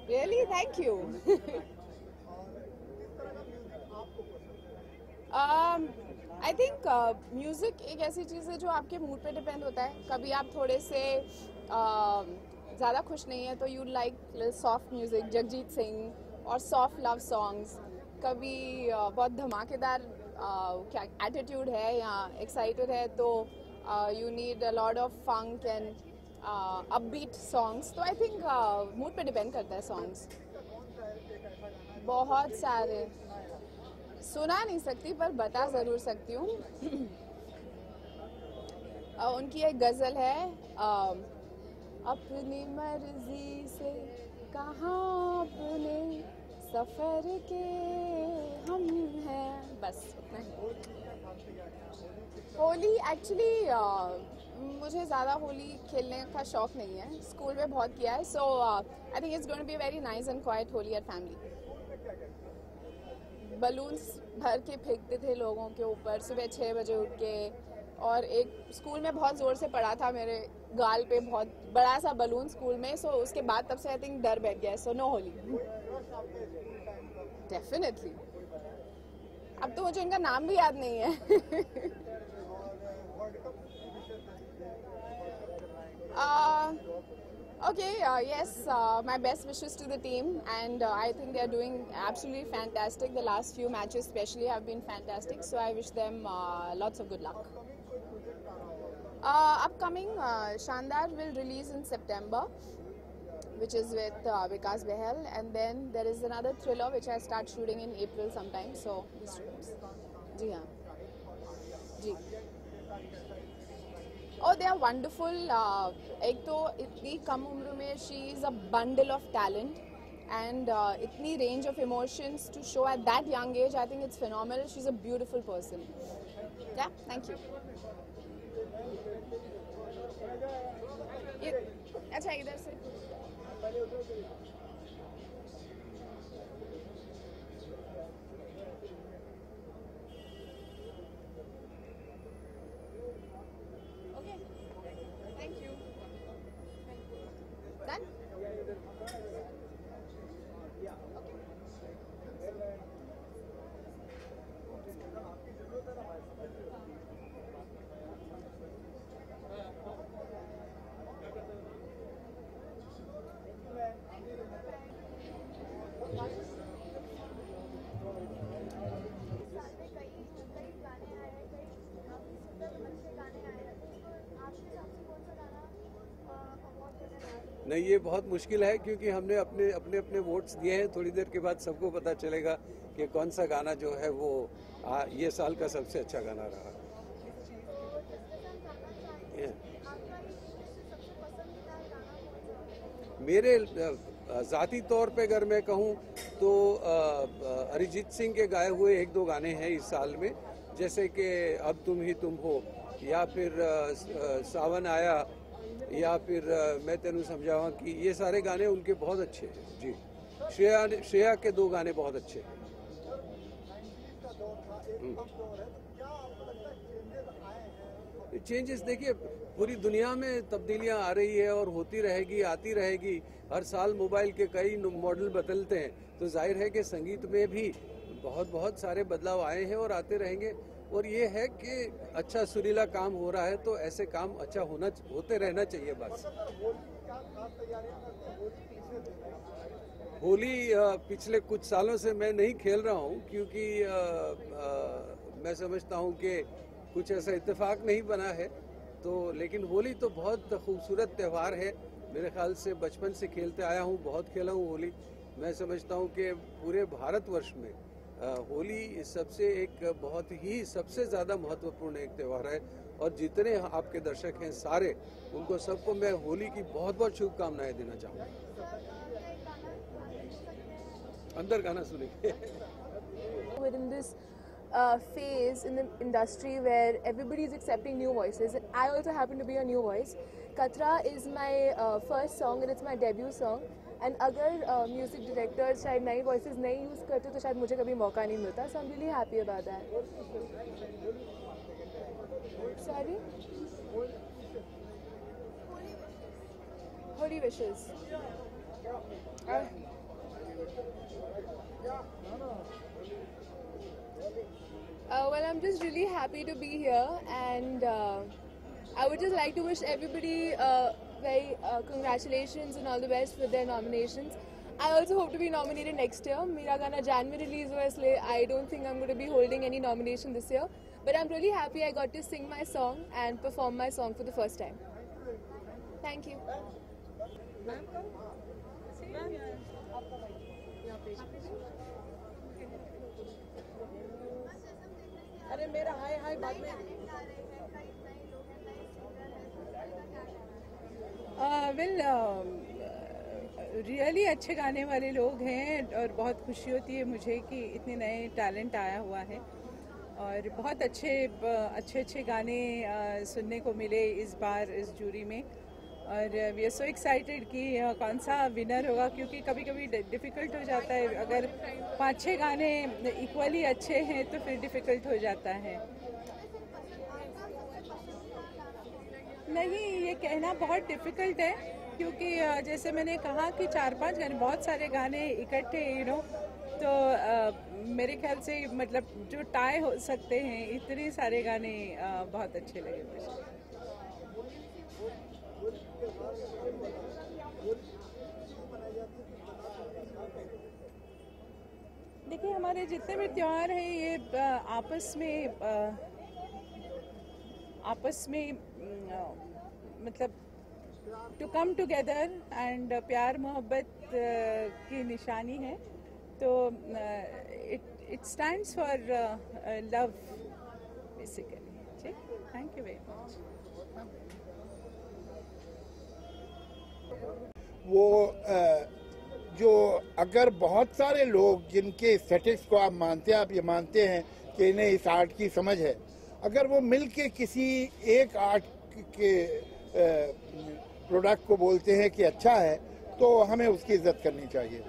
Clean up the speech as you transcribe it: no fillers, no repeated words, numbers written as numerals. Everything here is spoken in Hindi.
Really? Thank you. I think music एक ऐसी चीज़ है जो आपके मूड पे डिपेंड होता है. कभी आप थोड़े से ज़्यादा खुश नहीं है तो you like soft music, Jagjit Singh और सॉफ्ट लव सॉन्ग्स. कभी बहुत धमाकेदार क्या एटीट्यूड है या एक्साइटेड है तो you need a lot of funk and upbeat songs. तो आई थिंक मूड पे डिपेंड करता है सॉन्ग्स. बहुत सारे सुना नहीं सकती पर बता ज़रूर सकती हूँ. उनकी एक गज़ल है अपनी मर्जी से कहाँ अपने सफ़र के हम हैं. बस उतना ही. होली एक्चुअली मुझे ज़्यादा होली खेलने का शौक़ नहीं है. स्कूल में बहुत किया है. So I think it's going to be very nice and quiet Holi at family. Balloons भर के फेंकते थे लोगों के ऊपर सुबह 6 बजे उठ के. और एक स्कूल में बहुत ज़ोर से पड़ा था मेरे गाल पे बहुत बड़ा सा बलून स्कूल में. सो उसके बाद तब से आई थिंक डर बैठ गया. सो नो होली. डेफिनेटली. अब तो मुझे इनका नाम भी याद नहीं है. Okay, yes, my best wishes to the team, and I think they are doing absolutely fantastic. The last few matches especially have been fantastic, so I wish them lots of good luck. Upcoming Shandar will release in September, which is with Vikas Behel, and then there is another thriller which I start shooting in April sometime, so these films. जी हाँ. जी. Oh, they are wonderful. एक तो इतनी कम उम्र में she is a bundle of talent and इतनी range of emotions to show at that young age. I think it's phenomenal. She's a beautiful person. Yeah, thank you. अच्छा इधर से. नहीं, ये बहुत मुश्किल है क्योंकि हमने अपने अपने अपने वोट्स दिए हैं. थोड़ी देर के बाद सबको पता चलेगा कि कौन सा गाना जो है वो ये साल का सबसे अच्छा गाना रहा. मेरे ज़ाती तौर पे अगर मैं कहूँ तो अरिजीत सिंह के गाए हुए एक दो गाने हैं इस साल में, जैसे कि अब तुम ही तुम हो, या फिर सावन आया, या फिर मैं तेनू समझावा कि ये सारे गाने उनके बहुत अच्छे हैं. जी. श्रेया के दो गाने बहुत अच्छे हैं. चेंजेस देखिए, पूरी दुनिया में तब्दीलियां आ रही है और होती रहेगी, आती रहेगी. हर साल मोबाइल के कई मॉडल बदलते हैं, तो जाहिर है कि संगीत में भी बहुत बहुत सारे बदलाव आए हैं और आते रहेंगे. और ये है कि अच्छा सुरीला काम हो रहा है तो ऐसे काम अच्छा होते रहना चाहिए. बस होली पिछले कुछ सालों से मैं नहीं खेल रहा हूँ क्योंकि मैं समझता हूँ कि कुछ ऐसा इत्तेफाक नहीं बना है. तो लेकिन होली तो बहुत खूबसूरत त्यौहार है. मेरे ख्याल से बचपन से खेलते आया हूँ, बहुत खेला हूँ होली. मैं समझता हूँ कि पूरे भारतवर्ष में होली सबसे ज़्यादा महत्वपूर्ण एक त्यौहार है. और जितने आपके दर्शक हैं सारे, उनको सबको मैं होली की बहुत बहुत शुभकामनाएं देना चाहूँगा. अंदर गाना सुनेंगे. Within this phase in the industry where everybody is accepting new voices, and I also happen to be a new voice. Katra is my first song and it's my debut song. And अगर म्यूजिक डायरेक्टर शायद नई वॉइसेस नहीं यूज़ करते तो शायद मुझे कभी मौका नहीं मिलता. So I am really happy about that. Sorry, Holi wishes. Well, I'm just really happy to be here, and I would just like to wish everybody very congratulations and all the best for their nominations. I also hope to be nominated next year. मेरा गाना Jan में release हुआ इसलिए I don't think I'm going to be holding any nomination this year. But I'm really happy I got to sing my song and perform my song for the first time. Thank you. अरे मेरा हाय हाय बाद में रियली अच्छे गाने वाले लोग हैं और बहुत खुशी होती है मुझे कि इतने नए टैलेंट आया हुआ है और बहुत अच्छे गाने सुनने को मिले इस बार इस जूरी में और वी आर सो एक्साइटेड कि कौन सा विनर होगा क्योंकि कभी कभी डिफ़िकल्ट हो जाता है अगर 5-6 गाने इक्वली अच्छे हैं तो फिर डिफ़िकल्ट हो जाता है। नहीं, ये कहना बहुत डिफ़िकल्ट है क्योंकि जैसे मैंने कहा कि 4-5 गाने बहुत सारे गाने इकट्ठे तो मेरे ख्याल से मतलब जो टाई हो सकते हैं इतने सारे गाने बहुत अच्छे लगे मुझे। देखिए हमारे जितने भी त्योहार हैं ये आपस में मतलब टू कम टुगेदर एंड प्यार मोहब्बत की निशानी है तो it stands for love basically. ठीक, थैंक यू वेरी मच। वो जो अगर बहुत सारे लोग जिनके एस्थेटिक्स को आप मानते हैं, आप ये मानते हैं कि इन्हें इस आर्ट की समझ है, अगर वो मिल के किसी एक आर्ट के प्रोडक्ट को बोलते हैं कि अच्छा है तो हमें उसकी इज्जत करनी चाहिए।